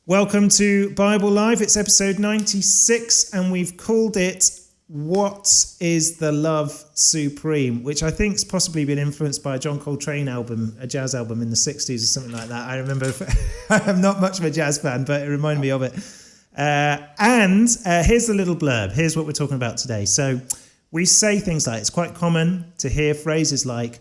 Welcome to Bible Live. It's episode 96, and we've called it What is the Love Supreme, which I think's possibly been influenced by a John Coltrane album, a jazz album in the 60s or something like that. I remember, I'm not much of a jazz fan, but it reminded me of it. Here's the little blurb. Here's what we're talking about today. So we say things like, it's quite common to hear phrases like,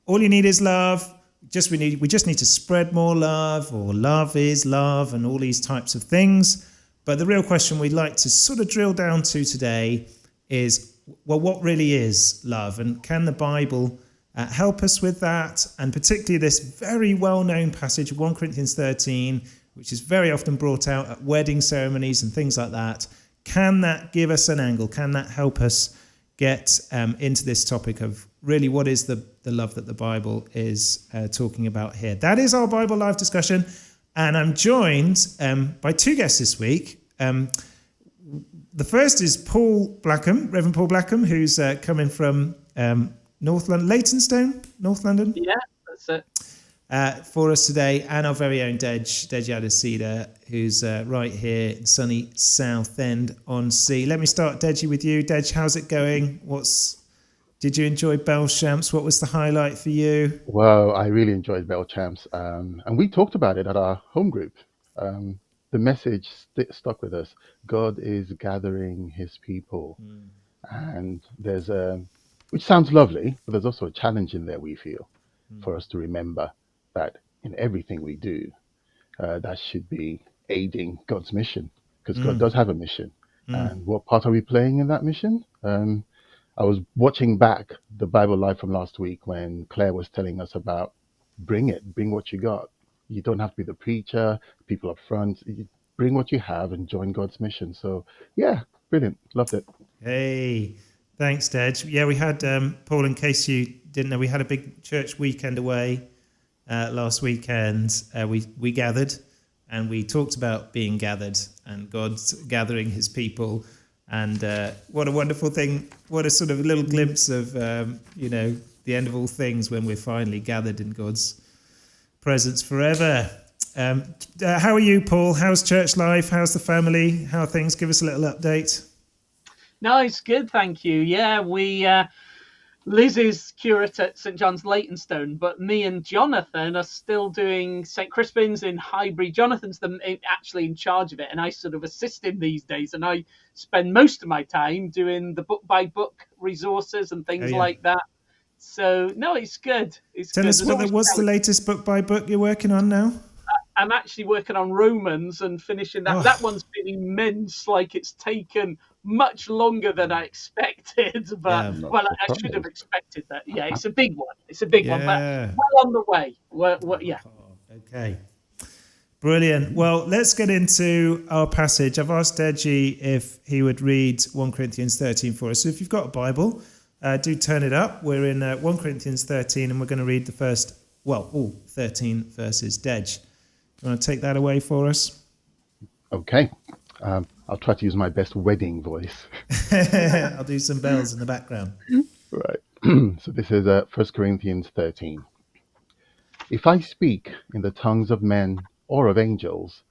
all you need is love. We just need to spread more love, or love is love, and all these types of things. But the real question we'd like to sort of drill down to today is, well, what really is love? And can the Bible help us with that? And particularly this very well-known passage, 1 Corinthians 13, which is very often brought out at wedding ceremonies and things like that. Can that give us an angle? Can that help us get into this topic of really what is the love that the Bible is talking about here? That is our Bible Live discussion, and I'm joined by two guests this week. The first is Paul Blackham, Reverend Paul Blackham, who's coming from North London, Leytonstone, North London. Yeah, that's it. For us today, and our very own Deji Adesida, who's right here in sunny Southend on Sea. Let me start, Deji, with you. Dej, how's it going? Did you enjoy Belchamps? What was the highlight for you? Well, I really enjoyed Belchamps, and we talked about it at our home group. The message stuck with us. God is gathering his people. And there's which sounds lovely, but there's also a challenge in there, we feel, for us to remember that in everything we do, that should be aiding God's mission, because God does have a mission. And what part are we playing in that mission? I was watching back the Bible Live from last week when Claire was telling us about bring what you got. You don't have to be the preacher, people up front. You bring what you have and join God's mission. So yeah, brilliant. Loved it. Hey, thanks, Dej. Yeah, we had, Paul, in case you didn't know, we had a big church weekend away last weekend. We gathered and we talked about being gathered and God's gathering his people. And what a wonderful thing, what a sort of little glimpse of, the end of all things when we're finally gathered in God's presence forever. How are you, Paul? How's church life? How's the family? How are things? Give us a little update. No, it's good, thank you. Yeah, Liz is curate at St John's Leytonstone, but me and Jonathan are still doing St Crispin's in Highbury. Jonathan's actually in charge of it, and I sort of assist him these days, and I spend most of my time doing the book-by-book resources and things like that. So, no, it's good. Tell us what's the latest book-by-book you're working on now? I'm actually working on Romans and finishing that. That one's been immense. Like, it's taken much longer than I expected, but I should have expected that. Yeah, it's a big one. It's a big one, but well on the way. Yeah. Okay. Brilliant. Well, let's get into our passage. I've asked Deji if he would read 1 Corinthians 13 for us. So if you've got a Bible, do turn it up. We're in 1 Corinthians 13, and we're going to read the first, all 13 verses. Dej, you want to take that away for us? Okay. I'll try to use my best wedding voice. I'll do some bells in the background. Right. So this is 1 Corinthians 13. If I speak in the tongues of men or of angels,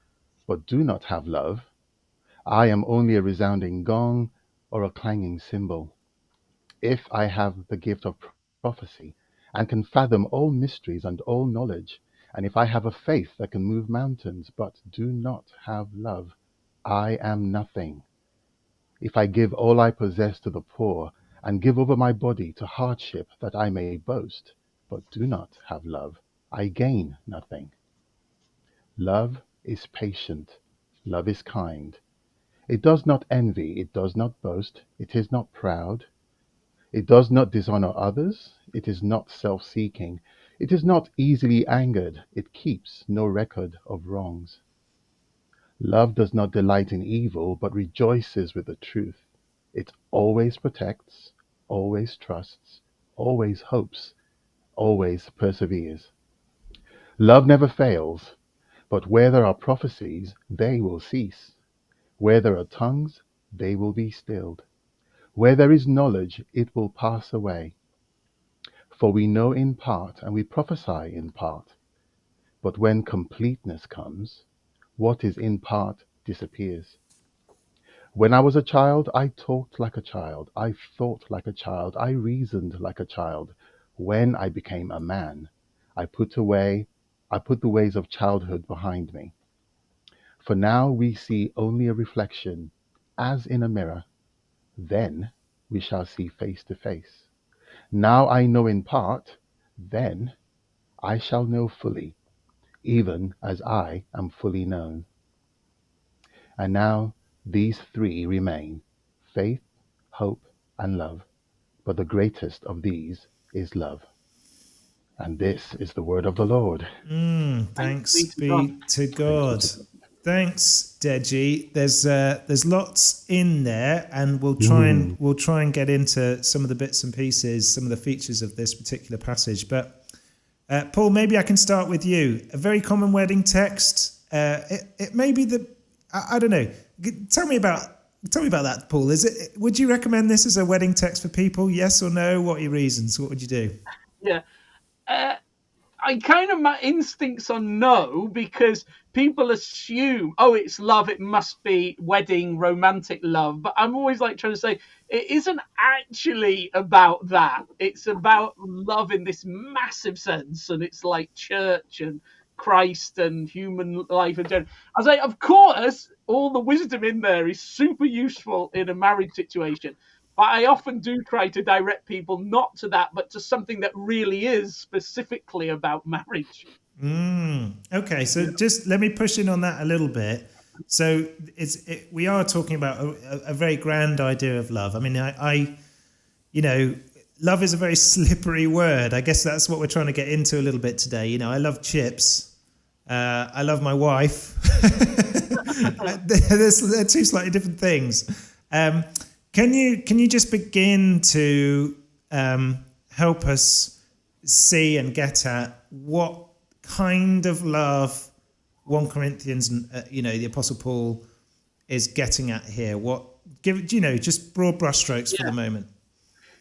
but do not have love, I am only a resounding gong or a clanging cymbal. If I have the gift of prophecy and can fathom all mysteries and all knowledge, and if I have a faith that can move mountains, but do not have love, I am nothing. If I give all I possess to the poor and give over my body to hardship that I may boast, but do not have love, I gain nothing. Love is patient. Love is kind. It does not envy. It does not boast. It is not proud. It does not dishonor others. It is not self-seeking. It is not easily angered. It keeps no record of wrongs. Love does not delight in evil, but rejoices with the truth. It always protects, always trusts, always hopes, always perseveres. Love never fails, but where there are prophecies, they will cease. Where there are tongues, they will be stilled. Where there is knowledge, it will pass away. For we know in part, and we prophesy in part. But when completeness comes, what is in part disappears. When I was a child, I talked like a child, I thought like a child, I reasoned like a child. When I became a man, I put away, I put the ways of childhood behind me. For now we see only a reflection, as in a mirror. Then we shall see face to face. Now I know in part, then I shall know fully, even as I am fully known. And now these three remain: faith, hope, and love. But the greatest of these is love. And this is the word of the Lord. Thanks Thanks be to God. be to Thanks be God. to God. Thanks, Deji. There's lots in there, and Mm. we'll try and get into some of the bits and pieces, some of the features of this particular passage. But Paul, maybe I can start with you. A very common wedding text. It may be I don't know. Tell me about that, Paul. Would you recommend this as a wedding text for people? Yes or no? What are your reasons? What would you do? Yeah. Uh, I kind of, my instincts are no, because people assume, oh, it's love, it must be wedding romantic love. But I'm always like trying to say it isn't actually about that. It's about love in this massive sense, and it's like church and Christ and human life and general. I say, of course, all the wisdom in there is super useful in a marriage situation. But I often do try to direct people not to that, but to something that really is specifically about marriage. Okay, so just let me push in on that a little bit. So we are talking about a very grand idea of love. I mean, you know, love is a very slippery word. I guess that's what we're trying to get into a little bit today. You know, I love chips. I love my wife. They're two slightly different things. Can you just begin to help us see and get at what kind of love 1 Corinthians, the Apostle Paul is getting at here? Just broad brushstrokes for Yeah. the moment.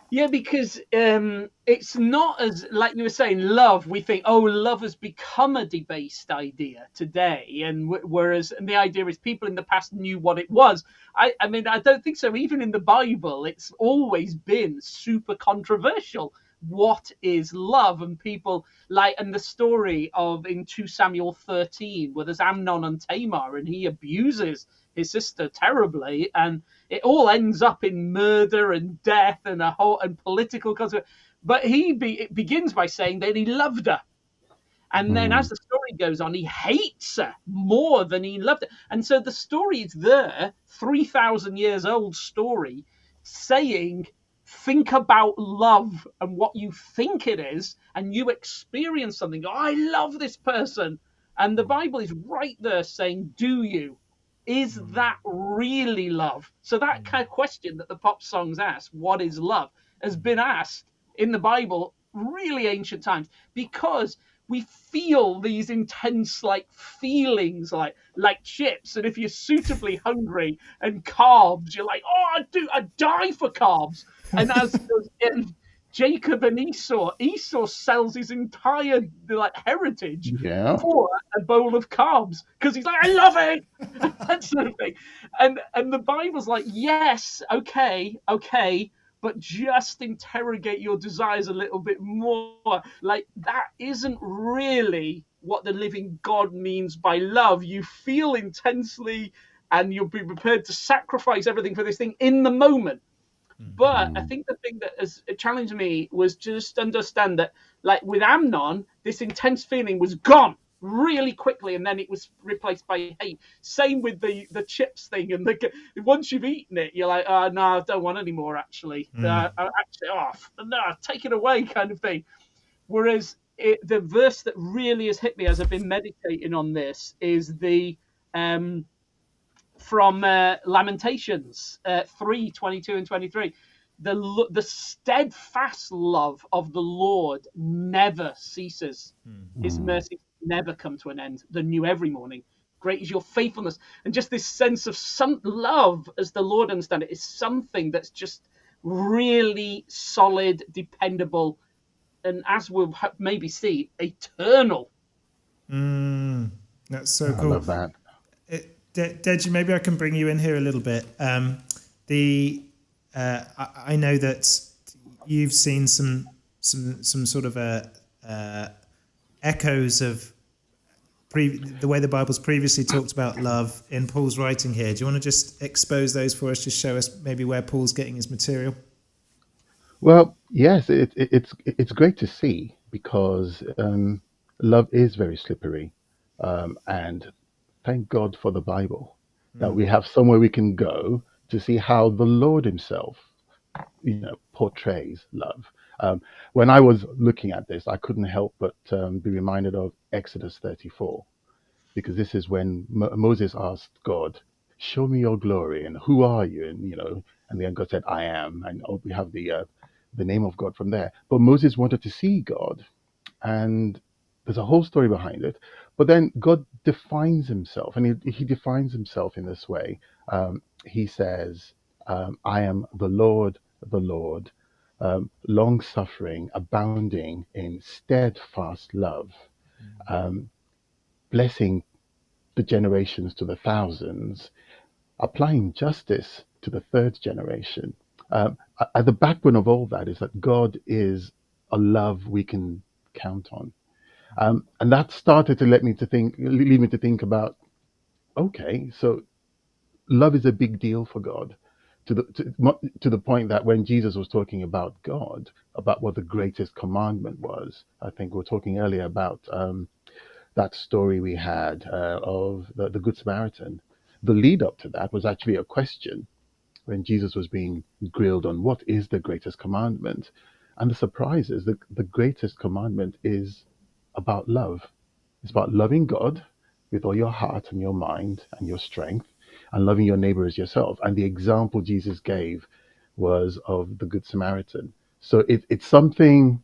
Yeah, because it's not as, like you were saying, love. We think, oh, love has become a debased idea today, and whereas the idea is people in the past knew what it was. I mean, I don't think so. Even in the Bible, it's always been super controversial. What is love? And people like, and the story of in 2 Samuel 13, where there's Amnon and Tamar, and he abuses his sister terribly, and it all ends up in murder and death and a whole and political consequence. But it begins by saying that he loved her. And then as Mm. the story goes on, he hates her more than he loved her. And so the story is there, 3,000 years old story, saying, think about love and what you think it is, and you experience something. Oh, I love this person. And the Bible is right there saying, do you? Is that really love? So that kind of question that the pop songs ask, what is love, has been asked in the Bible, really ancient times, because we feel these intense like feelings like chips, and if you're suitably hungry, and carbs, you're like, oh, I die for carbs. And as in Jacob and Esau sells his entire like heritage Yeah. for a bowl of carbs because he's like, I love it. That sort of thing. And the Bible's like, yes, okay, but just interrogate your desires a little bit more. Like, that isn't really what the living God means by love. You feel intensely and you'll be prepared to sacrifice everything for this thing in the moment. But I Mm. think the thing that has challenged me was just understand that, like with Amnon, this intense feeling was gone really quickly, and then it was replaced by hate. Same with the chips thing, and once you've eaten it, you're like, oh, no, I don't want any more. Actually, actually, no, take it away, kind of thing. Whereas the verse that really has hit me as I've been meditating on this is the from Lamentations 3:22 and 23. The steadfast love of the Lord never ceases. His Mm. mercy never come to an end. They're new every morning. Great is your faithfulness. And just this sense of some love, as the Lord understand it, is something that's just really solid, dependable, and as we'll maybe see, eternal. That's so I cool. love that. Deji, maybe I can bring you in here a little bit. I know that you've seen some sort of echoes of the way the Bible's previously talked about love in Paul's writing here. Do you want to just expose those for us? Just show us maybe where Paul's getting his material. Well, yes, it's great to see because love is very slippery, and thank God for the Bible that we have somewhere we can go to see how the Lord Himself, portrays love. When I was looking at this, I couldn't help but be reminded of Exodus 34, because this is when Moses asked God, "Show me your glory, and who are you?" And then God said, "I am," and we have the name of God from there. But Moses wanted to see God, and there's a whole story behind it. But then God defines Himself, and He defines Himself in this way. He says, "I am the Lord, long suffering, abounding in steadfast love, blessing the generations to the thousands, applying justice to the third generation." At the backbone of all that is that God is a love we can count on. And that started to lead me to think about, okay, so love is a big deal for God, to the point that when Jesus was talking about God, about what the greatest commandment was, I think we were talking earlier about that story we had of the Good Samaritan. The lead up to that was actually a question when Jesus was being grilled on what is the greatest commandment. And the surprise is that the greatest commandment is about love. It's about loving God with all your heart and your mind and your strength, and loving your neighbor as yourself. And the example Jesus gave was of the Good Samaritan. So it's something.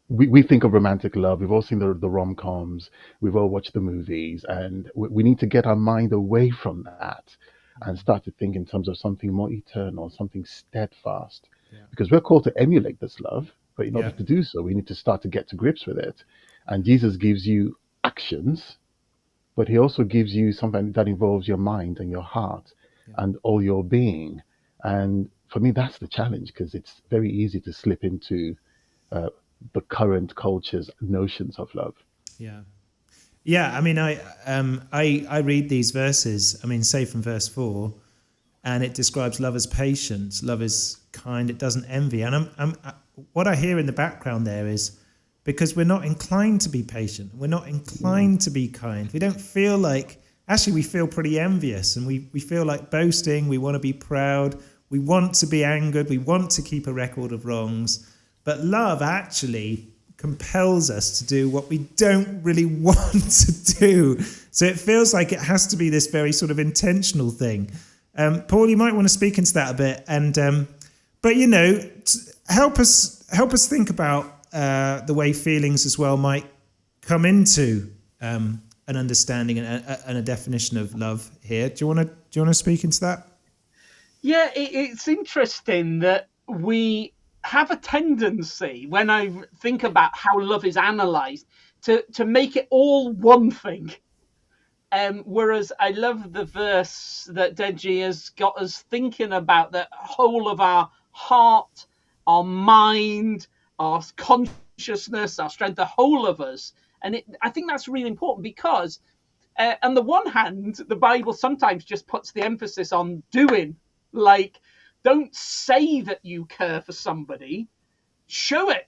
We think of romantic love. We've all seen the rom-coms. We've all watched the movies, and we need to get our mind away from that and start to think in terms of something more eternal, something steadfast. Yeah. Because we're called to emulate this love, but in order Yeah. to do so, we need to start to get to grips with it. And Jesus gives you actions, but He also gives you something that involves your mind and your heart and all your being. And for me, that's the challenge, because it's very easy to slip into uh, the current culture's notions of love. Yeah. Yeah, I mean, I read these verses. I mean, say from verse 4, and it describes love as patient, love is kind, it doesn't envy. And what I hear in the background there is, because we're not inclined to be patient, we're not inclined to be kind. We don't feel like, actually, we feel pretty envious, and we feel like boasting. We want to be proud. We want to be angered. We want to keep a record of wrongs. But love actually compels us to do what we don't really want to do. So it feels like it has to be this very sort of intentional thing. Paul, you might want to speak into that a bit, and but help us think about the way feelings as well might come into an understanding and a definition of love here. Do you want to speak into that? Yeah, it's interesting that we have a tendency, when I think about how love is analysed, to make it all one thing. Whereas I love the verse that Deji has got us thinking about the whole of our heart, our mind, our consciousness, our strength, the whole of us. And I think that's really important because, on the one hand, the Bible sometimes just puts the emphasis on doing. Like, don't say that you care for somebody, show it,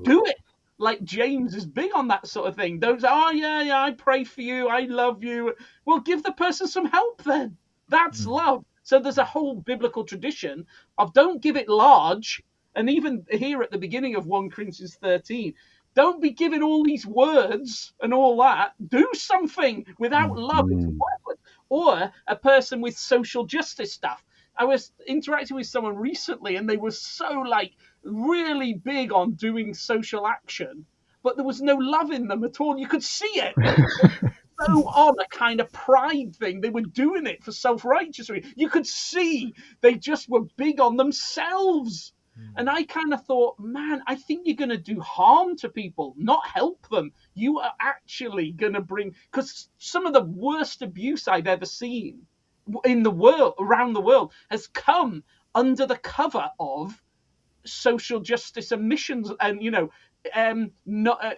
do it. Like James is big on that sort of thing. Don't say, "Oh yeah, I pray for you, I love you." Well, give the person some help then. That's love. So there's a whole biblical tradition of don't give it large. And even here at the beginning of 1 Corinthians 13, don't be giving all these words and all that. Do something. Without love, it's worthless. Or a person with social justice stuff. I was interacting with someone recently, and they were so really big on doing social action, but there was no love in them at all. You could see it. So on a kind of pride thing. They were doing it for self-righteous reasons. You could see they just were big on themselves. And I kind of thought, man, I think you're going to do harm to people, not help them. You are actually going to bring, because some of the worst abuse I've ever seen in the world, around the world, has come under the cover of social justice and missions, and not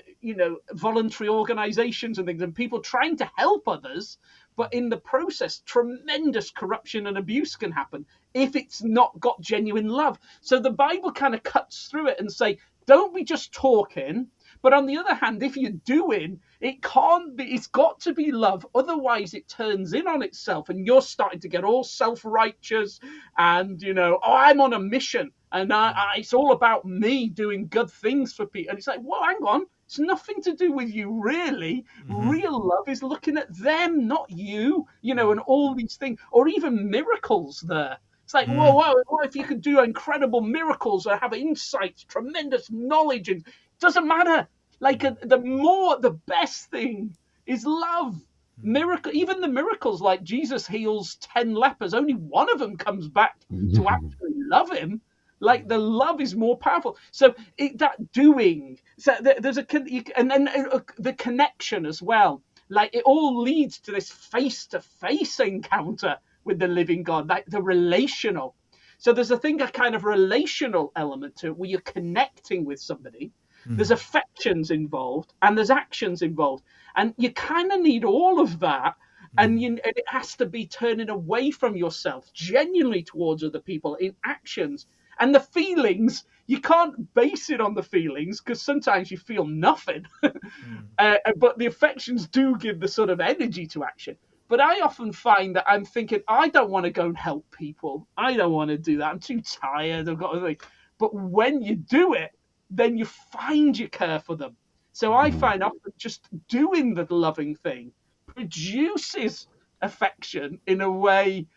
voluntary organizations and things, and people trying to help others, but in the process tremendous corruption and abuse can happen if it's not got genuine love. So the Bible kind of cuts through it and say, don't be just talking, but on the other hand, if you're doing, it can't be, it's got to be love. Otherwise it turns in on itself and you're starting to get all self-righteous and, oh, I'm on a mission and it's all about me doing good things for people. And it's like, well, hang on. It's nothing to do with you, really. Real love is looking at them, not you, and all these things, or even miracles there. It's like, whoa, what if you could do incredible miracles or have insights, tremendous knowledge, and it doesn't matter. Like the best thing is love. Miracle, even the miracles, like Jesus heals 10 lepers, only one of them comes back to actually love him. Like the love is more powerful. So that doing, so there's and then the connection as well. Like it all leads to this face-to-face encounter with the living God, like the relational. So there's a kind of relational element to it where you're connecting with somebody. There's affections involved and there's actions involved. And you kind of need all of that. And it has to be turning away from yourself genuinely towards other people in actions. And the feelings, you can't base it on the feelings because sometimes you feel nothing. But the affections do give the sort of energy to action. But I often find that I'm thinking, I don't want to go and help people. I don't want to do that. I'm too tired. I've got to think. But when you do it, then you find you care for them. So I find often just doing the loving thing produces affection in a way,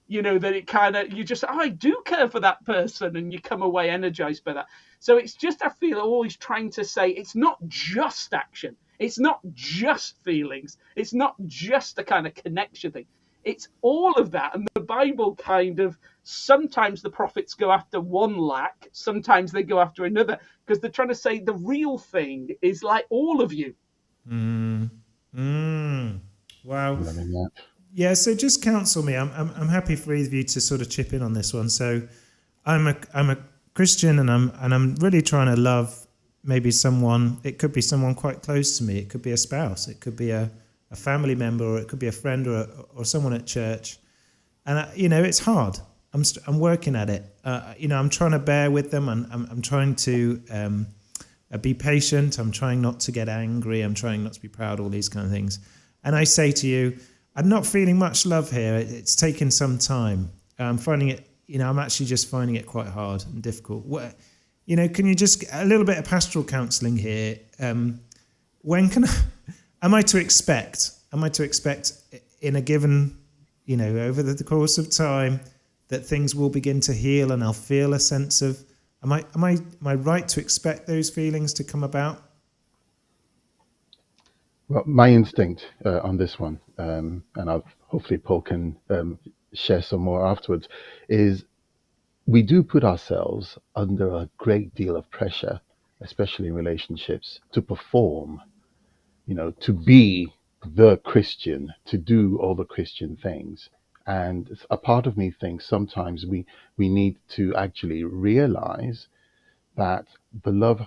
that it kind of, you just, I do care for that person, and you come away energized by that. So it's just, I feel always trying to say, it's not just action. It's not just feelings. It's not just a kind of connection thing. It's all of that. And the Bible kind of, sometimes the prophets go after one lack, sometimes they go after another, because they're trying to say the real thing is like all of you. Wow. Yeah, so just counsel me. I'm happy for either of you to sort of chip in on this one. So I'm a Christian, and I'm really trying to love maybe someone. It could be someone quite close to me. It could be a spouse. It could be a family member, or it could be a friend or someone at church. And it's hard. I'm working at it. I'm trying to bear with them. I'm trying to be patient. I'm trying not to get angry. I'm trying not to be proud. All these kind of things. And I say to you, I'm not feeling much love here. It's taken some time. I'm finding it, I'm actually just finding it quite hard and difficult. Can you just, a little bit of pastoral counselling here. When can am I to expect in a given, over the course of time that things will begin to heal and I'll feel a sense of, am I right to expect those feelings to come about? Well, my instinct on this one, and hopefully Paul can share some more afterwards, is we do put ourselves under a great deal of pressure, especially in relationships, to perform, to be the Christian, to do all the Christian things. And a part of me thinks sometimes we need to actually realize that the love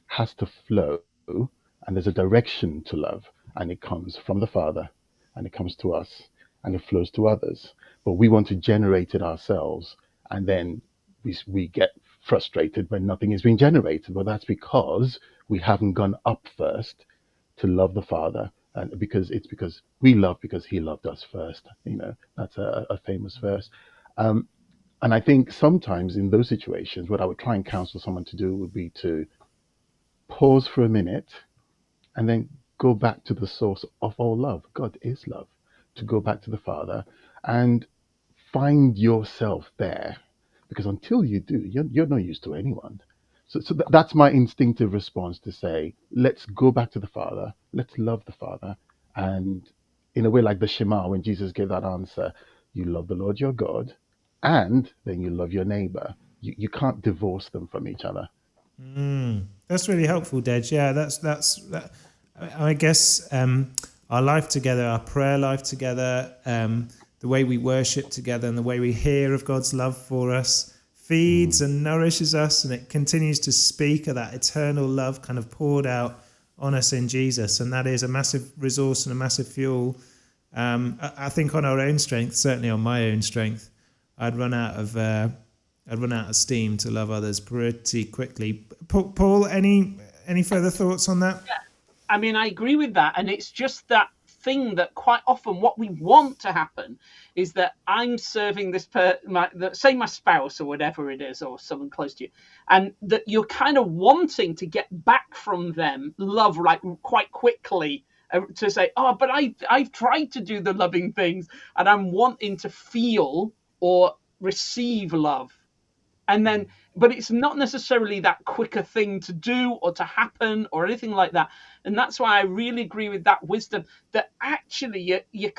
has to flow, and there's a direction to love, and it comes from the Father, and it comes to us, and it flows to others. But we want to generate it ourselves, and then we get frustrated when nothing is being generated. Well, that's because we haven't gone up first to love the Father, and because we love because He loved us first. That's a famous verse. And I think sometimes in those situations, what I would try and counsel someone to do would be to pause for a minute and then go back to the source of all love. God is love. To go back to the Father and find yourself there, because until you do, you're no use to anyone. So that's my instinctive response, to say, let's go back to the Father, let's love the Father. And in a way like the Shema, when Jesus gave that answer, you love the Lord your God, and then you love your neighbor. You can't divorce them from each other. That's really helpful, Dej. Yeah, that. I guess our life together, our prayer life together, the way we worship together, and the way we hear of God's love for us feeds and nourishes us, and it continues to speak of that eternal love kind of poured out on us in Jesus, and that is a massive resource and a massive fuel. I think on our own strength, certainly on my own strength, I'd run out of steam to love others pretty quickly. Paul, any further thoughts on that? I mean, I agree with that. And it's just that thing that quite often what we want to happen is that I'm serving this say my spouse or whatever it is, or someone close to you, and that you're kind of wanting to get back from them love like quite quickly, to say, oh, but I've tried to do the loving things, and I'm wanting to feel or receive love. And then, but it's not necessarily that quicker thing to do or to happen or anything like that. And that's why I really agree with that wisdom, that actually you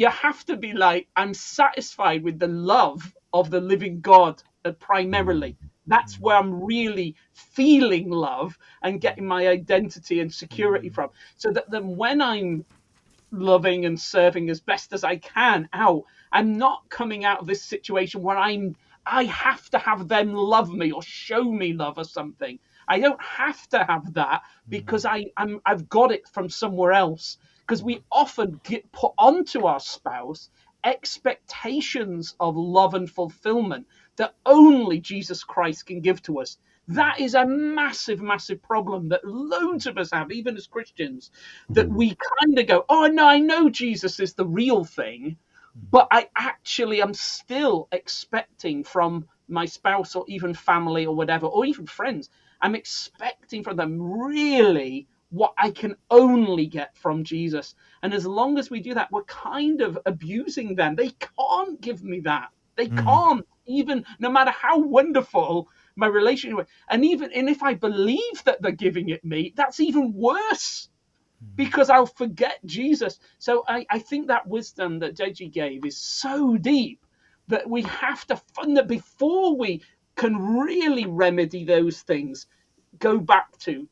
have to be like, I'm satisfied with the love of the living God primarily. That's where I'm really feeling love and getting my identity and security from. So that then when I'm loving and serving as best as I can out, I'm not coming out of this situation where I have to have them love me or show me love or something. I don't have to have that because I've got it from somewhere else. Because we often get put onto our spouse expectations of love and fulfillment that only Jesus Christ can give to us. That is a massive, massive problem that loads of us have, even as Christians, that we kind of go, oh, no, I know Jesus is the real thing, but I actually am still expecting from my spouse or even family or whatever, or even friends, I'm expecting from them really what I can only get from Jesus. And as long as we do that, we're kind of abusing them. They can't give me that. They can't, even no matter how wonderful my relationship. And if I believe that they're giving it me, that's even worse, because I'll forget Jesus. So I think that wisdom that Deji gave is so deep that we have to fund it before we can really remedy those things. Go back to,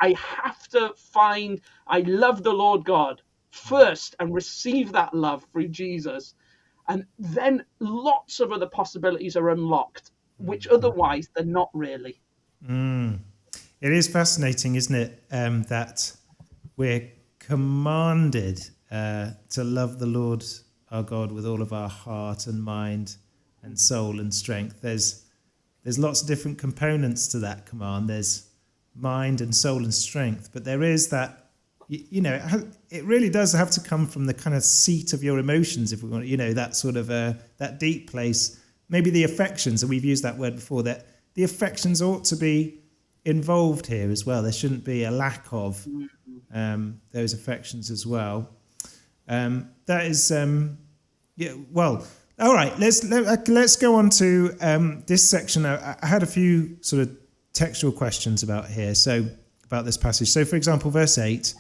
I have to find, I love the Lord God first and receive that love through Jesus. And then lots of other possibilities are unlocked, which otherwise they're not really. It is fascinating, isn't it, that we're commanded to love the Lord our God with all of our heart and mind and soul and strength. There's lots of different components to that command. There's mind and soul and strength, but there is that, it really does have to come from the kind of seat of your emotions, if we want, that sort of that deep place, maybe the affections, and we've used that word before, that the affections ought to be involved here as well. There shouldn't be a lack of those affections as well. That is, well, all right, let's go on to this section. I had a few sort of textual questions about this passage. So, for example, verse 8,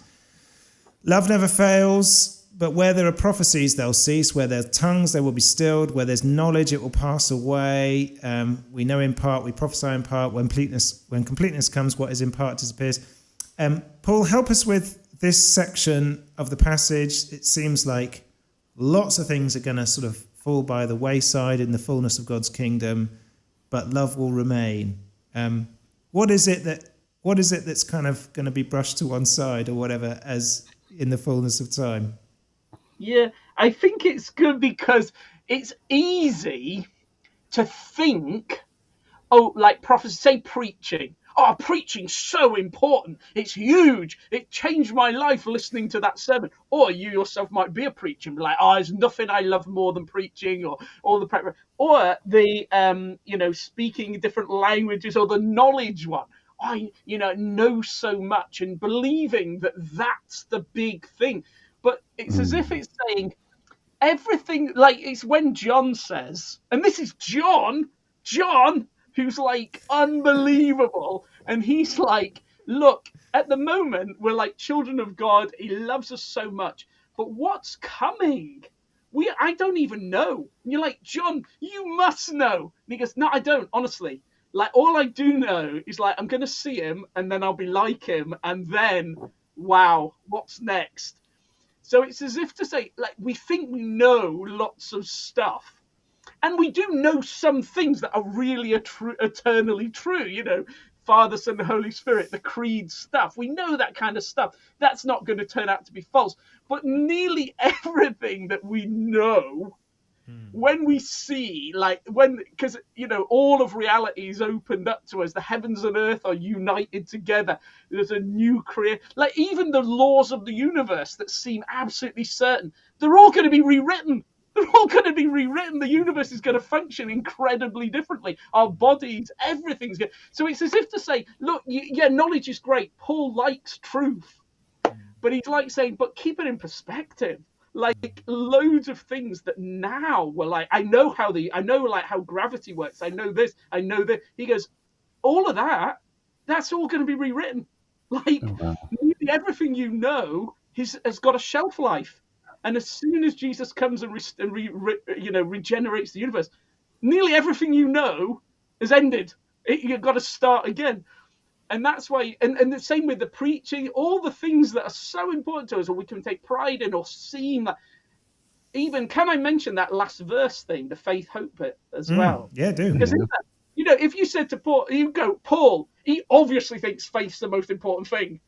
love never fails, but where there are prophecies, they'll cease. Where there are tongues, they will be stilled. Where there's knowledge, it will pass away. We know in part, we prophesy in part. When completeness comes, what is in part disappears. Paul, help us with this section of the passage. It seems like lots of things are going to sort of fall by the wayside in the fullness of God's kingdom, but love will remain. What is it that's kind of going to be brushed to one side or whatever as in the fullness of time? Yeah, I think it's good because it's easy to think, like prophecy, say preaching. Oh, preaching's so important. It's huge. It changed my life listening to that sermon. Or you yourself might be a preacher and be like, oh, there's nothing I love more than preaching, or all the prep, or the speaking different languages, or the knowledge one. I know so much, and believing that that's the big thing. But it's as if it's saying everything, like it's when John says, and this is John, who's like unbelievable. And he's like, look, at the moment, we're like children of God. He loves us so much. But what's coming? I don't even know. And you're like, John, you must know. And he goes, no, I don't, honestly. Like, all I do know is, like, I'm going to see him and then I'll be like him. And then, wow, what's next? So it's as if to say, like, we think we know lots of stuff. And we do know some things that are really eternally true, Father, Son, and Holy Spirit, the creed stuff. We know that kind of stuff. That's not going to turn out to be false. But nearly everything that we know, when we see, because, all of reality is opened up to us, the heavens and earth are united together. There's a new creation. Like, even the laws of the universe that seem absolutely certain, they're all going to be rewritten. They're all going to be rewritten. The universe is going to function incredibly differently. Our bodies, everything's good. So it's as if to say, look, knowledge is great. Paul likes truth. But he's like saying, but keep it in perspective. Like, loads of things that now were like, I know how gravity works. I know this. I know that. He goes, all of that, that's all going to be rewritten. Like, nearly everything has got a shelf life. And as soon as Jesus comes and regenerates the universe, nearly everything has ended. You've got to start again. And that's why, and the same with the preaching, all the things that are so important to us, or we can take pride in, or seem like, even, can I mention that last verse thing, the faith, hope bit as well? Yeah, do. Because, if you said to Paul, Paul, he obviously thinks faith's the most important thing.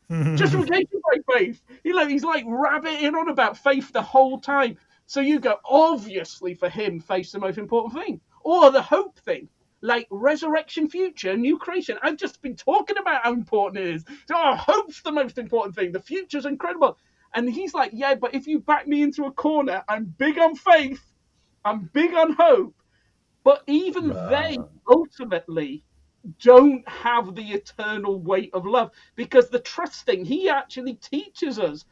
Justification by faith. He's like rabbiting on about faith the whole time. So you go, obviously for him, faith's the most important thing. Or the hope thing. Like resurrection, future, new creation. I've just been talking about how important it is. So, hope's the most important thing. The future's incredible. And he's like, yeah, but if you back me into a corner, I'm big on faith. I'm big on hope. But even they ultimately don't have the eternal weight of love, because the trusting, he actually teaches us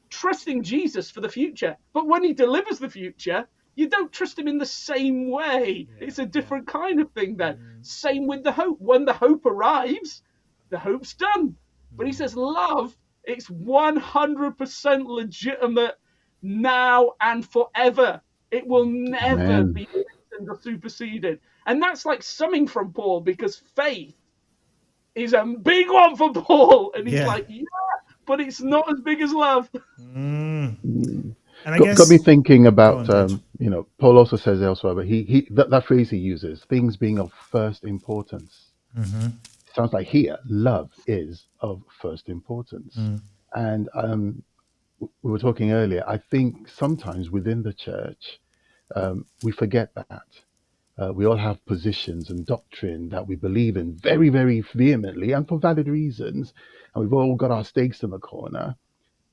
trusting Jesus for the future. But when he delivers the future, you don't trust him in the same way. It's a different kind of thing then. Same with the hope. When the hope arrives, the hope's done. But he says love, it's 100% legitimate now and forever. It will never be lessened or superseded. And that's like something from Paul, because faith is a big one for Paul. And he's like, yeah, but it's not as big as love. And I got, guess, got me thinking about, on, Paul also says elsewhere, but that phrase he uses, things being of first importance. Sounds like here, love is of first importance. And we were talking earlier, I think sometimes within the church, we forget that. We all have positions and doctrine that we believe in very, very vehemently and for valid reasons. And we've all got our stakes in the corner.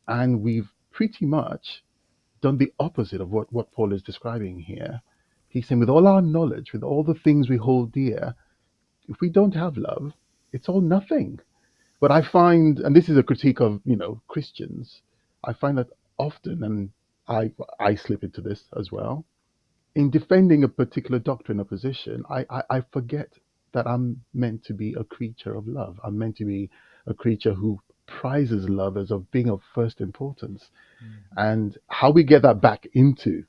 And we've pretty much done the opposite of what Paul is describing here. He's saying with all our knowledge, with all the things we hold dear, if we don't have love, it's all nothing. But I find, and this is a critique of, Christians, I find that often, and I slip into this as well, in defending a particular doctrine or position, I forget that I'm meant to be a creature of love. I'm meant to be a creature who prizes love as of being of first importance. And how we get that back into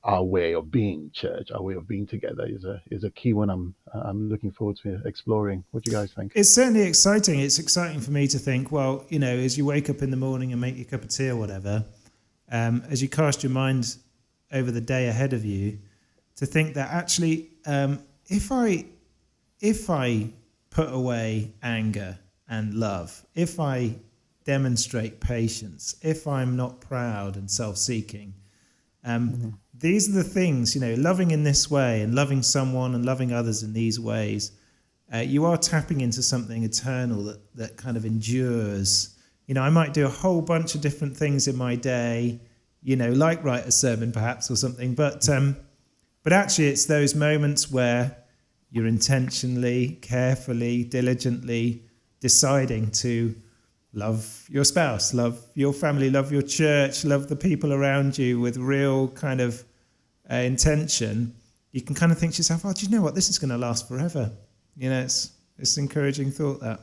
our way of being church, our way of being together is a key one I'm looking forward to exploring. What do you guys think? It's certainly exciting. It's exciting for me to think, well, as you wake up in the morning and make your cup of tea or whatever, as you cast your mind over the day ahead of you, to think that actually, if I put away anger and love, if I demonstrate patience, if I'm not proud and self-seeking, these are the things, loving in this way and loving someone and loving others in these ways, you are tapping into something eternal that kind of endures. I might do a whole bunch of different things in my day, like write a sermon perhaps or something, but actually it's those moments where you're intentionally, carefully, diligently deciding to love your spouse, love your family, love your church, love the people around you with real kind of intention. You can kind of think to yourself, oh, do you know what? This is going to last forever. It's encouraging thought, that.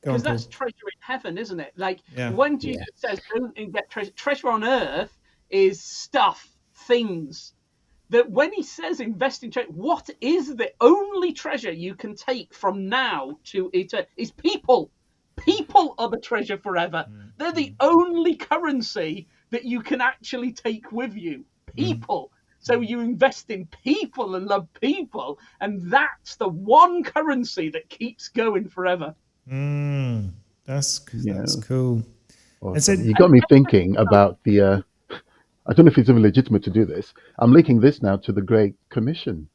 Because that's treasure in heaven, isn't it? Like, when Jesus says, don't get treasure on earth, is stuff, things. That when he says invest in treasure, what is the only treasure you can take from now to eternity? Is people. People are the treasure forever. They're the only currency that you can actually take with you. People. So you invest in people and love people, and that's the one currency that keeps going forever. That's cool. Awesome. And so You got me thinking about the. I don't know if it's even legitimate to do this. I'm linking this now to the Great Commission,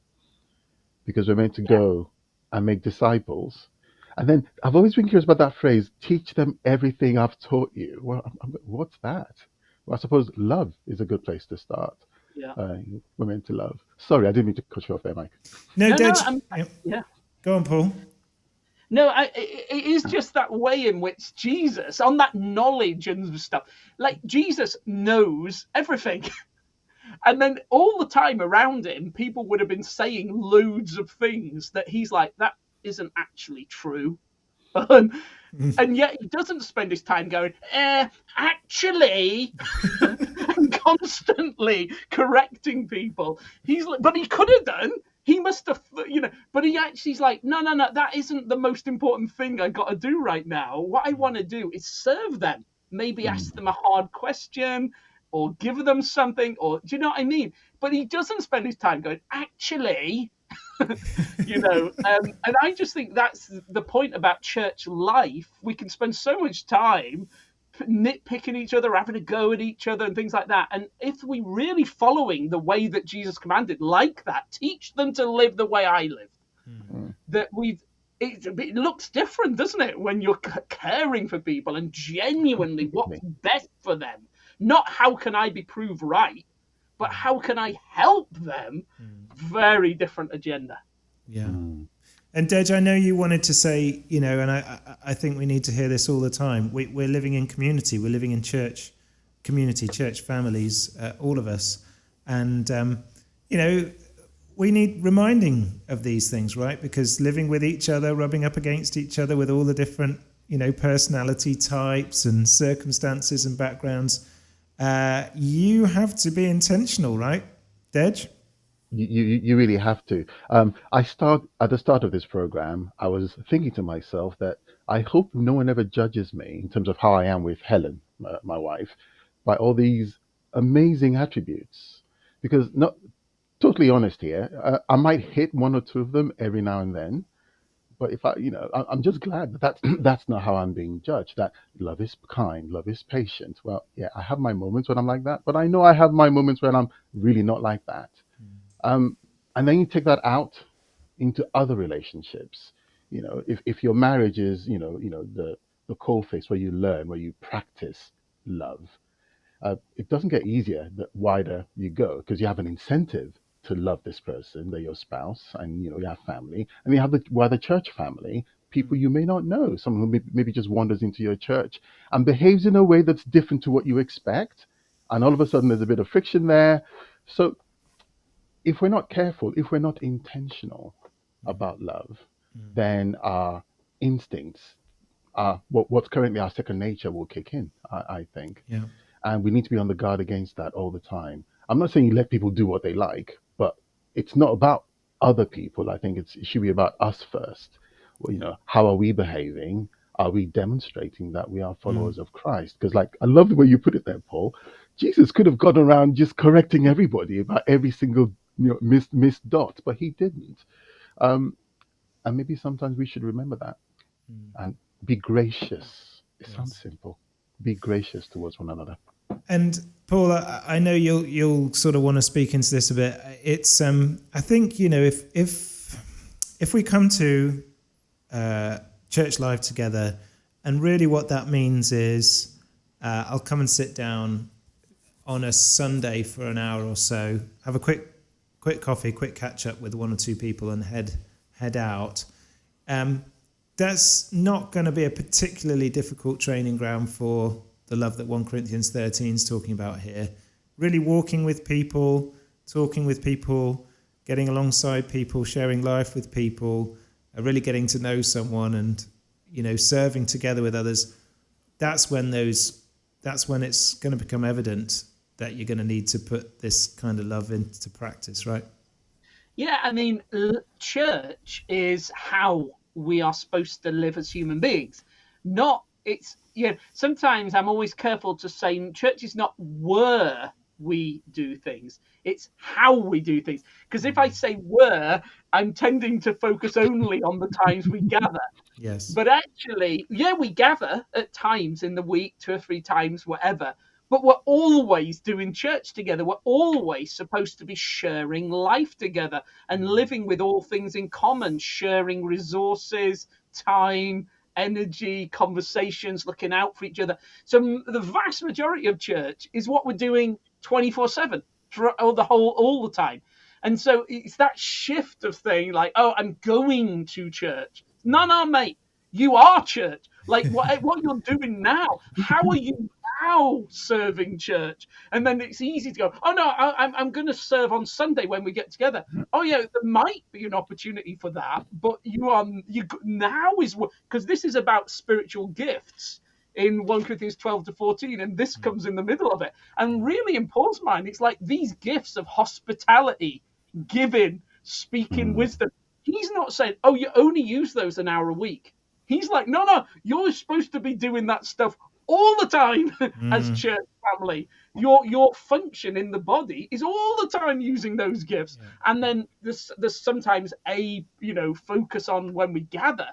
because we're meant to go and make disciples. And then I've always been curious about that phrase, teach them everything I've taught you. Well, what's that? Well, I suppose love is a good place to start. Yeah. We're meant to love. Sorry, I didn't mean to cut you off there, Mike. No, Yeah. Go on, Paul. No, it is just that way in which Jesus, on that knowledge and stuff, like Jesus knows everything. And then all the time around him, people would have been saying loads of things that he's like, that isn't actually true. And yet he doesn't spend his time going, actually, and constantly correcting people. But he could have done. He must have, but he actually's like, no, that isn't the most important thing I got to do right now. What I want to do is serve them. Maybe ask them a hard question or give them something, or do you know what I mean? But he doesn't spend his time going, actually, and I just think that's the point about church life. We can spend so much time nitpicking each other, having a go at each other and things like that. And if we really following the way that Jesus commanded, like that, teach them to live the way I lived, that it looks different, doesn't it? When you're caring for people and genuinely what's best for them, not how can I be proved right, but how can I help them? Very different agenda. Yeah. And Dej, I know you wanted to say, and I think we need to hear this all the time. We're living in community. We're living in church community, church families, all of us. And, we need reminding of these things, right? Because living with each other, rubbing up against each other with all the different, personality types and circumstances and backgrounds, you have to be intentional, right, Dej? You really have to. At the start of this program, I was thinking to myself that I hope no one ever judges me in terms of how I am with Helen, my wife, by all these amazing attributes. Because, not totally honest here, I might hit one or two of them every now and then. But if I'm just glad that that's not how I'm being judged. That love is kind, love is patient. Well, yeah, I have my moments when I'm like that, but I know I have my moments when I'm really not like that. And then you take that out into other relationships. If your marriage is, the cold face where you learn, where you practice love, it doesn't get easier the wider you go, because you have an incentive to love this person, they're your spouse, and you have family, and you have the church family, people you may not know, someone who maybe just wanders into your church and behaves in a way that's different to what you expect, and all of a sudden there's a bit of friction there. So if we're not careful, if we're not intentional about love, then our instincts, what's currently our second nature, will kick in, I think. Yeah. And we need to be on the guard against that all the time. I'm not saying you let people do what they like, but it's not about other people. I think it should be about us first. Well, how are we behaving? Are we demonstrating that we are followers of Christ? Because, I love the way you put it there, Paul. Jesus could have gone around just correcting everybody about every single missed dot, but he didn't. And maybe sometimes we should remember that and be gracious. It sounds simple. Be gracious towards one another. And Paul, I know you'll sort of want to speak into this a bit. It's I think if we come to church life together, and really what that means is I'll come and sit down on a Sunday for an hour or so, have a quick coffee, quick catch up with one or two people, and head out. That's not going to be a particularly difficult training ground for the love that 1 Corinthians 13 is talking about here. Really walking with people, talking with people, getting alongside people, sharing life with people, really getting to know someone, and serving together with others. That's when it's going to become evident that you're going to need to put this kind of love into practice, right? Yeah, I mean, church is how we are supposed to live as human beings. Not it's sometimes I'm always careful to say church is not where we do things, it's how we do things. Because if I say where, I'm tending to focus only on the times we gather. Yes. But actually, yeah, we gather at times in the week, 2 or 3 times, whatever. But we're always doing church together. We're always supposed to be sharing life together and living with all things in common, sharing resources, time, energy, conversations, looking out for each other. So the vast majority of church is what we're doing 24/7 for all the time. And so it's that shift of thing like, oh, I'm going to church. No, mate, you are church. Like what you're doing now, how are you now serving church? And then it's easy to go, oh no, I'm going to serve on Sunday when we get together. Oh yeah, there might be an opportunity for that, but you now is because this is about spiritual gifts in 1 Corinthians 12-14, and this comes in the middle of it. And really, in Paul's mind, it's like these gifts of hospitality, giving, speaking wisdom. He's not saying, oh, you only use those an hour a week. He's like, no, you're supposed to be doing that stuff all the time as church family. Your function in the body is all the time using those gifts. Yeah. And then there's sometimes a focus on when we gather.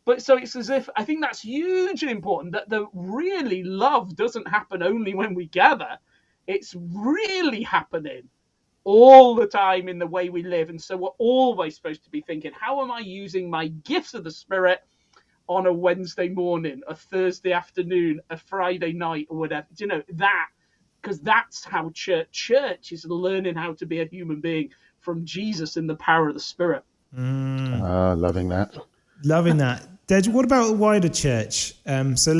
But so it's as if I think that's hugely important, that the really love doesn't happen only when we gather. It's really happening all the time in the way we live. And so we're always supposed to be thinking, how am I using my gifts of the Spirit on a Wednesday morning, a Thursday afternoon, a Friday night, or whatever? Do you know that? Because that's how church is learning how to be a human being from Jesus in the power of the Spirit. Loving that. Loving that. Dej, what about the wider church? So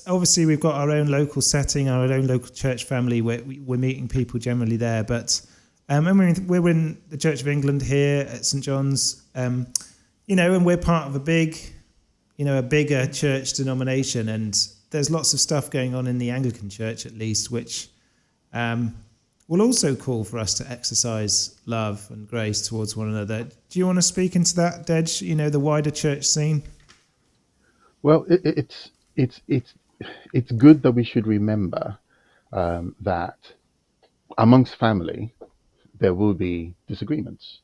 obviously we've got our own local setting, our own local church family. We're meeting people generally there, but we're in the Church of England here at St. John's, and we're part of a bigger church denomination, and there's lots of stuff going on in the Anglican Church, at least, which will also call for us to exercise love and grace towards one another. Do you want to speak into that, Dej? The wider church scene. Well, it's good that we should remember that amongst family there will be disagreements.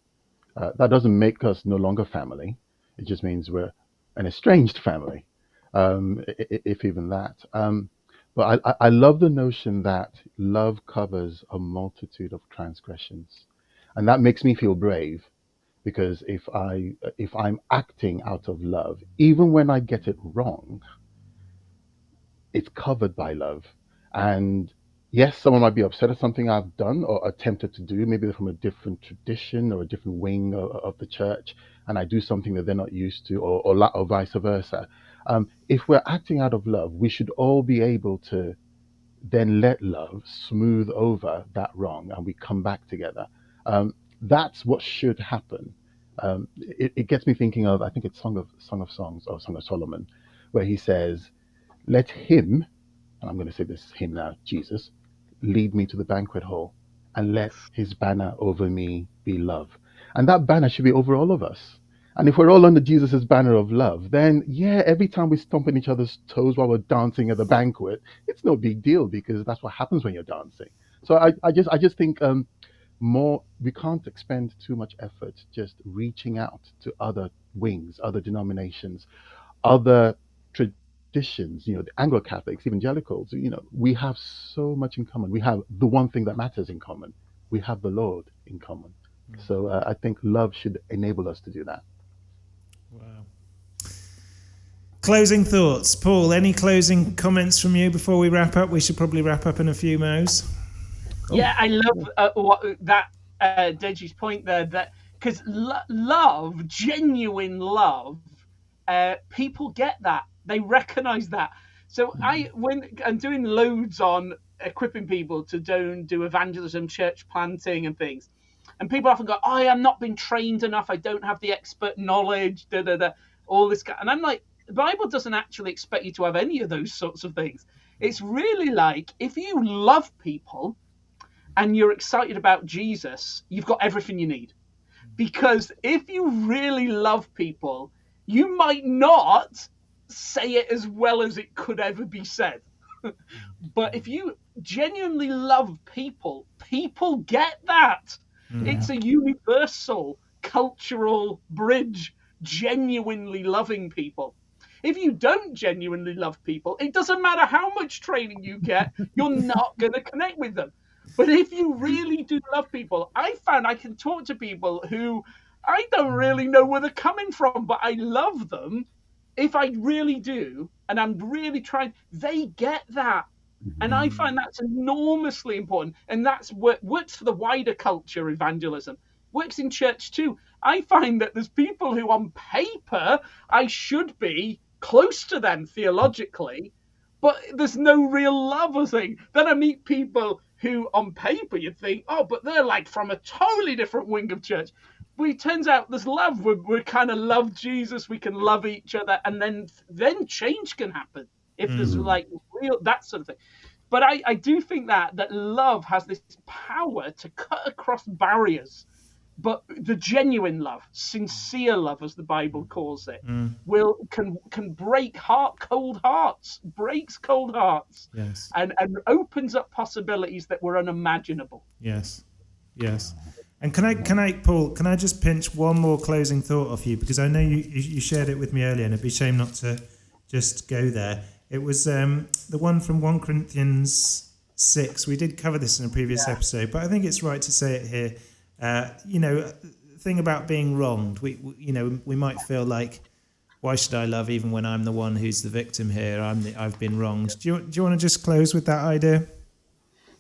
That doesn't make us no longer family. It just means we're an estranged family, if even that. But I love the notion that love covers a multitude of transgressions, and that makes me feel brave, because if I'm acting out of love, even when I get it wrong, it's covered by love. And yes, someone might be upset at something I've done or attempted to do, maybe they're from a different tradition or a different wing of the church, and I do something that they're not used to, or vice versa. If we're acting out of love, we should all be able to then let love smooth over that wrong, and we come back together. That's what should happen. It gets me thinking of, I think it's Song of Songs or Song of Solomon, where he says, let him, and I'm going to say this him now, Jesus, lead me to the banquet hall, and let his banner over me be love. And that banner should be over all of us. And if we're all under Jesus's banner of love, then yeah, every time we stomp on each other's toes while we're dancing at the banquet, it's no big deal, because that's what happens when you're dancing. So I just think we can't expend too much effort just reaching out to other wings, other denominations, other traditions, the Anglo-Catholics, evangelicals. We have so much in common. We have the one thing that matters in common. We have the Lord in common. So I think love should enable us to do that. Wow. Closing thoughts. Paul, any closing comments from you before we wrap up? We should probably wrap up in a few mo's. Yeah, I love Deji's point there, that because love, genuine love, people get that, they recognize that. So when I'm doing loads on equipping people to do evangelism, church planting and things, and people often go, oh, I'm not been trained enough, I don't have the expert knowledge, all this kind. And I'm like, the Bible doesn't actually expect you to have any of those sorts of things. It's really like, if you love people, and you're excited about Jesus, you've got everything you need. Because if you really love people, you might not say it as well as it could ever be said. But if you genuinely love people, people get that. It's a universal cultural bridge, genuinely loving people. If you don't genuinely love people, it doesn't matter how much training you get, you're not going to connect with them. But if you really do love people, I found I can talk to people who I don't really know where they're coming from, but I love them. If I really do, and I'm really trying, they get that. And I find that's enormously important. And that's what works for the wider culture evangelism, works in church too. I find that there's people who on paper I should be close to them theologically, but there's no real love or thing. Then I meet people who on paper you'd think, oh, but they're like from a totally different wing of church. But it turns out there's love. We kind of love Jesus. We can love each other. And then change can happen if there's like real, that sort of thing. But I do think that love has this power to cut across barriers. But the genuine love, sincere love, as the Bible calls it, can break cold hearts, breaks cold hearts, Yes. and opens up possibilities that were unimaginable. Yes. Yes. And can I, Paul? Can I just pinch one more closing thought off you, because I know you shared it with me earlier, and it'd be a shame not to just go there. It was the one from 1 Corinthians 6. We did cover this in a previous episode, but I think it's right to say it here. Thing about being wronged. We might feel like, why should I love even when I'm the one who's the victim here? I've been wronged. Do you want to just close with that idea?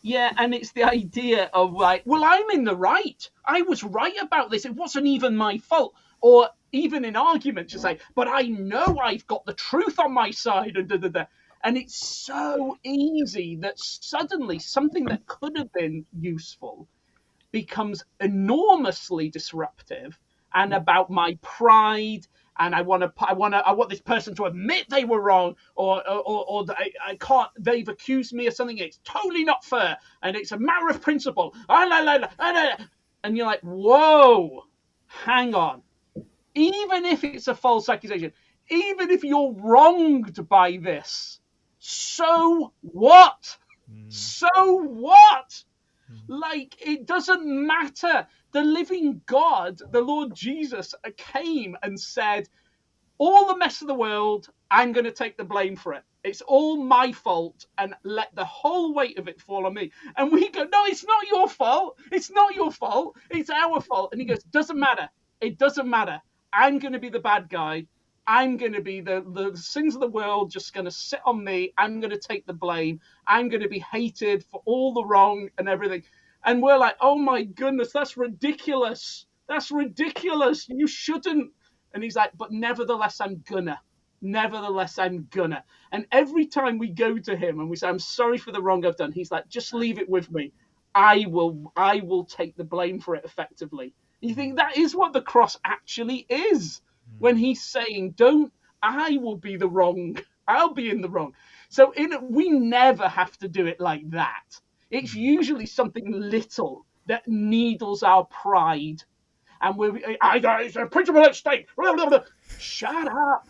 Yeah, and it's the idea of like, well, I'm in the right. I was right about this. It wasn't even my fault. Or even in arguments, you say, but I know I've got the truth on my side. And it's so easy that suddenly something that could have been useful becomes enormously disruptive and about my pride. And I want this person to admit they were wrong, or I can't. They've accused me of something. It's totally not fair, and it's a matter of principle. And you're like, whoa, hang on. Even if it's a false accusation, even if you're wronged by this, so what? So what? Like, it doesn't matter. The living God, the Lord Jesus, came and said, all the mess of the world, I'm going to take the blame for it. It's all my fault, and let the whole weight of it fall on me. And we go, no, it's not your fault. It's not your fault. It's our fault. And he goes, doesn't matter. It doesn't matter. I'm going to be the bad guy. I'm going to be the sins of the world just going to sit on me. I'm going to take the blame. I'm going to be hated for all the wrong and everything. And we're like, oh my goodness, that's ridiculous. That's ridiculous. You shouldn't. And he's like, but nevertheless, I'm gonna. Nevertheless, I'm gonna. And every time we go to him and we say, I'm sorry for the wrong I've done, he's like, just leave it with me. I will take the blame for it effectively. And you think that is what the cross actually is. When he's saying, I will be the wrong. I'll be in the wrong. So we never have to do it like that. It's usually something little that needles our pride. And it's a principle at stake. Shut up.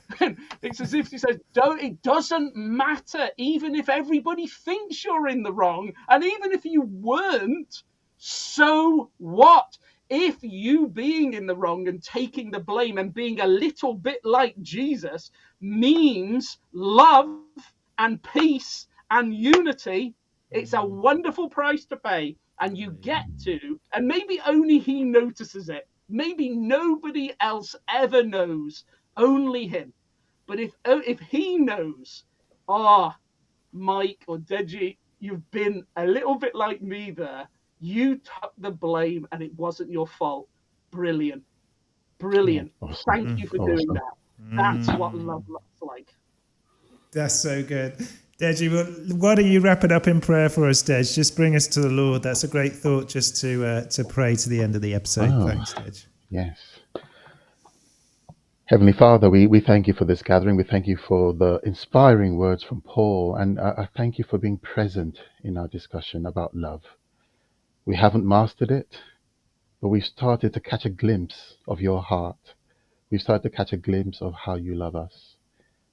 It's as if he says, it doesn't matter, even if everybody thinks you're in the wrong, and even if you weren't, so what? If you being in the wrong and taking the blame and being a little bit like Jesus means love and peace and unity, it's a wonderful price to pay. And you get to, and maybe only he notices it. Maybe nobody else ever knows, only him. But if he knows, Mike or Deji, you've been a little bit like me there. You took the blame and it wasn't your fault. Brilliant. Brilliant. Awesome. Thank you for doing that. That's what love looks like. That's so good. Deji, why don't you wrap it up in prayer for us, Dej? Just bring us to the Lord. That's a great thought just to pray to the end of the episode. Thanks, Dej. Yes. Heavenly Father, we thank you for this gathering. We thank you for the inspiring words from Paul. And I thank you for being present in our discussion about love. We haven't mastered it, but we've started to catch a glimpse of your heart. We've started to catch a glimpse of how you love us.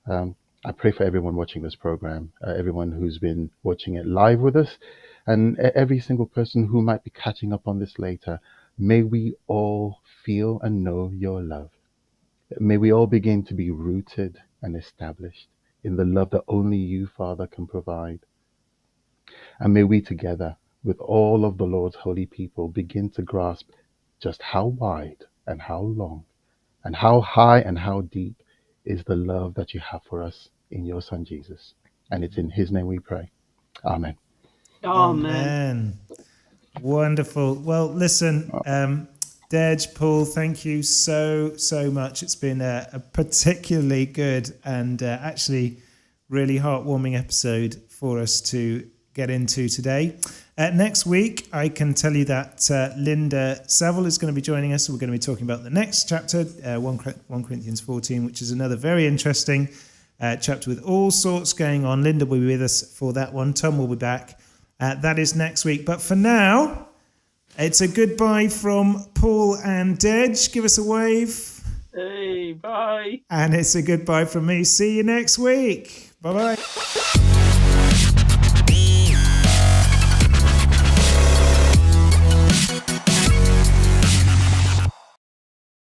I pray for everyone watching this program, everyone who's been watching it live with us, and every single person who might be catching up on this later. May we all feel and know your love. May we all begin to be rooted and established in the love that only you, Father, can provide. And may we together, with all of the Lord's holy people, begin to grasp just how wide and how long and how high and how deep is the love that you have for us in your Son Jesus. And it's in his name we pray. Amen. Amen. Wonderful. Well, listen, Dej, Paul, thank you so much. It's been a particularly good and actually really heartwarming episode for us to get into today. Next week, I can tell you that Linda Saville is going to be joining us. We're going to be talking about the next chapter, 1 Corinthians 14, which is another very interesting chapter with all sorts going on. Linda will be with us for that one. Tom will be back. That is next week. But for now, it's a goodbye from Paul and Dej. Give us a wave. Hey, bye. And it's a goodbye from me. See you next week. Bye-bye.